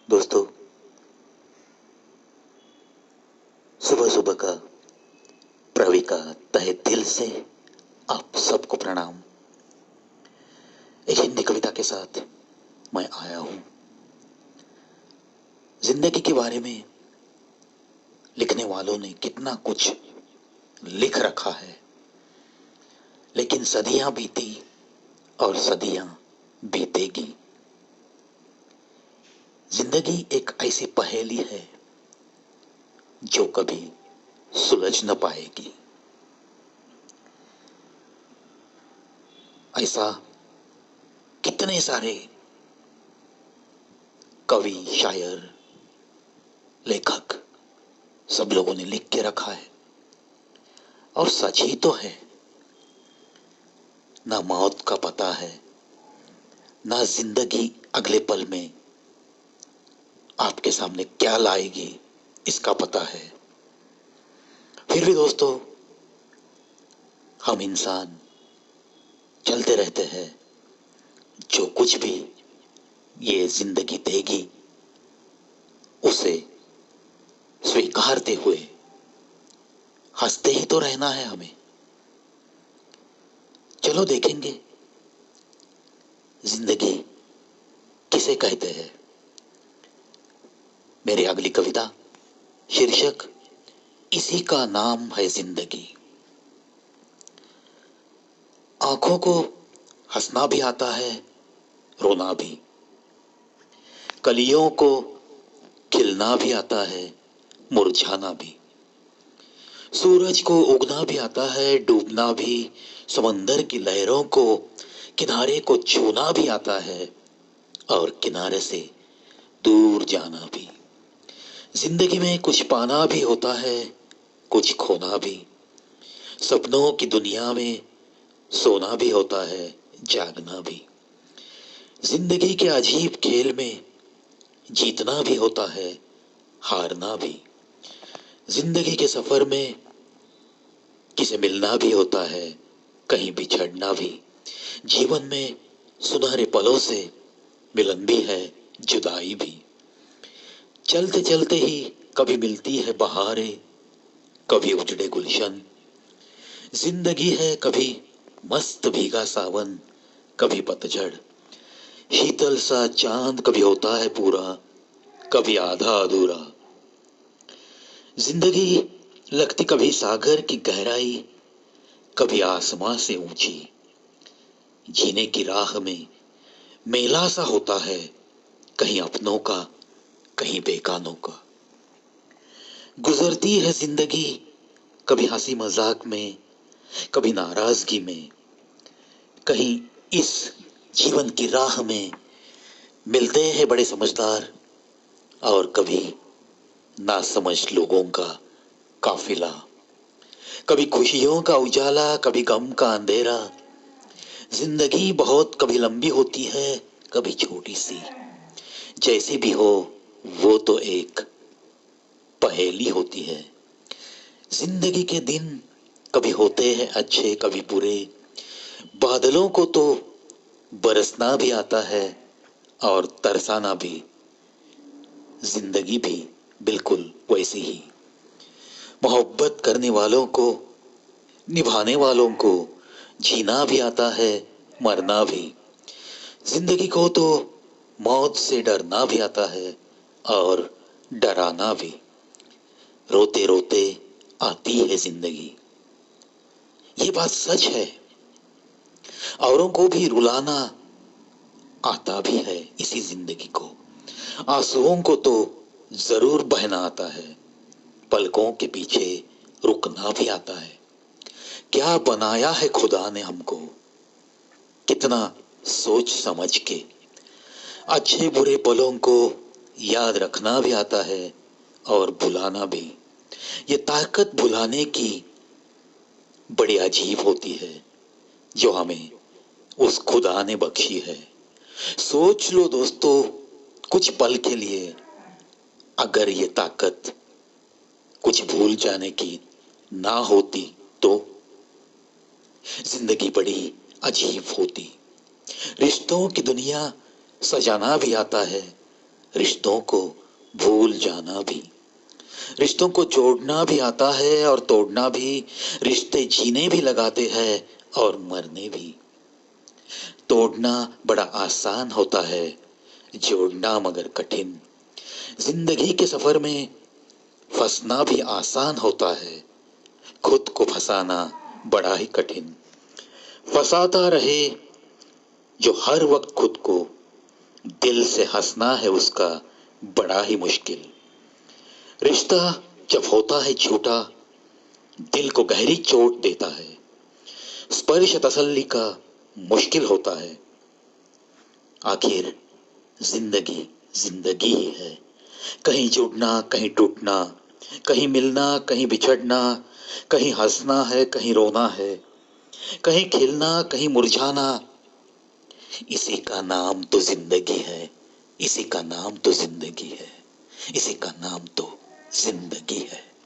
दोस्तों, सुबह सुबह का प्रवी का तहे दिल से आप सबको प्रणाम। एक हिंदी कविता के साथ मैं आया हूं। जिंदगी के बारे में लिखने वालों ने कितना कुछ लिख रखा है, लेकिन सदियां बीती और सदियां बीतेगी। जिंदगी एक ऐसी पहेली है जो कभी सुलझ न पाएगी। ऐसा कितने सारे कवि, शायर, लेखक सब लोगों ने लिख के रखा है, और सच ही तो है। ना मौत का पता है, ना जिंदगी अगले पल में आपके सामने क्या लाएगी इसका पता है। फिर भी दोस्तों, हम इंसान चलते रहते हैं। जो कुछ भी ये जिंदगी देगी उसे स्वीकारते हुए हंसते ही तो रहना है हमें। चलो देखेंगे जिंदगी किसे कहते हैं। मेरी अगली कविता शीर्षक इसी का नाम है जिंदगी। आंखों को हंसना भी आता है, रोना भी। कलियों को खिलना भी आता है, मुरझाना भी। सूरज को उगना भी आता है, डूबना भी। समंदर की लहरों को किनारे को छूना भी आता है, और किनारे से दूर जाना भी। जिंदगी में कुछ पाना भी होता है, कुछ खोना भी। सपनों की दुनिया में सोना भी होता है, जागना भी। जिंदगी के अजीब खेल में जीतना भी होता है, हारना भी। जिंदगी के सफर में किसे मिलना भी होता है, कहीं बिछड़ना भी। जीवन में सुनहरे पलों से मिलन भी है, जुदाई भी। चलते चलते ही कभी मिलती है बहारें, कभी उजड़े गुलशन। जिंदगी है कभी मस्त भीगा सावन, कभी पतझड़। शीतल सा चांद कभी होता है पूरा, कभी आधा अधूरा। जिंदगी लगती कभी सागर की गहराई, कभी आसमां से ऊंची। जीने की राह में मेला सा होता है, कहीं अपनों का, कहीं बेगानों का। गुजरती है जिंदगी कभी हंसी मजाक में, कभी नाराजगी में। कहीं इस जीवन की राह में मिलते हैं बड़े समझदार, और कभी नासमझ लोगों का काफिला। कभी खुशियों का उजाला, कभी गम का अंधेरा। जिंदगी बहुत कभी लंबी होती है, कभी छोटी सी। जैसी भी हो वो तो एक पहेली होती है। जिंदगी के दिन कभी होते हैं अच्छे, कभी बुरे। बादलों को तो बरसना भी आता है और तरसाना भी। जिंदगी भी बिल्कुल वैसी ही। मोहब्बत करने वालों को, निभाने वालों को जीना भी आता है, मरना भी। जिंदगी को तो मौत से डरना भी आता है और डराना भी। रोते रोते आती है जिंदगी, ये बात सच है। औरों को भी रुलाना आता भी है इसी जिंदगी को। आंसुओं को तो जरूर बहना आता है, पलकों के पीछे रुकना भी आता है। क्या बनाया है खुदा ने हमको, कितना सोच समझ के। अच्छे बुरे पलों को याद रखना भी आता है और भुलाना भी। ये ताकत भुलाने की बड़ी अजीब होती है जो हमें उस खुदा ने बख्शी है। सोच लो दोस्तों, कुछ पल के लिए, अगर ये ताकत कुछ भूल जाने की ना होती तो जिंदगी बड़ी अजीब होती। रिश्तों की दुनिया सजाना भी आता है, रिश्तों को भूल जाना भी। रिश्तों को जोड़ना भी आता है और तोड़ना भी। रिश्ते जीने भी लगाते हैं और मरने भी। तोड़ना बड़ा आसान होता है, जोड़ना मगर कठिन। जिंदगी के सफर में फंसना भी आसान होता है, खुद को फंसाना बड़ा ही कठिन। फंसाता रहे जो हर वक्त खुद को, दिल से हंसना है उसका बड़ा ही मुश्किल। रिश्ता जब होता है झूठा, दिल को गहरी चोट देता है। स्पर्श तसल्ली का मुश्किल होता है। आखिर जिंदगी जिंदगी ही है, कहीं जुड़ना कहीं टूटना, कहीं मिलना कहीं बिछड़ना, कहीं हंसना है कहीं रोना है, कहीं खिलना कहीं मुरझाना। इसी का नाम तो जिंदगी है, इसी का नाम तो जिंदगी है, इसी का नाम तो जिंदगी है।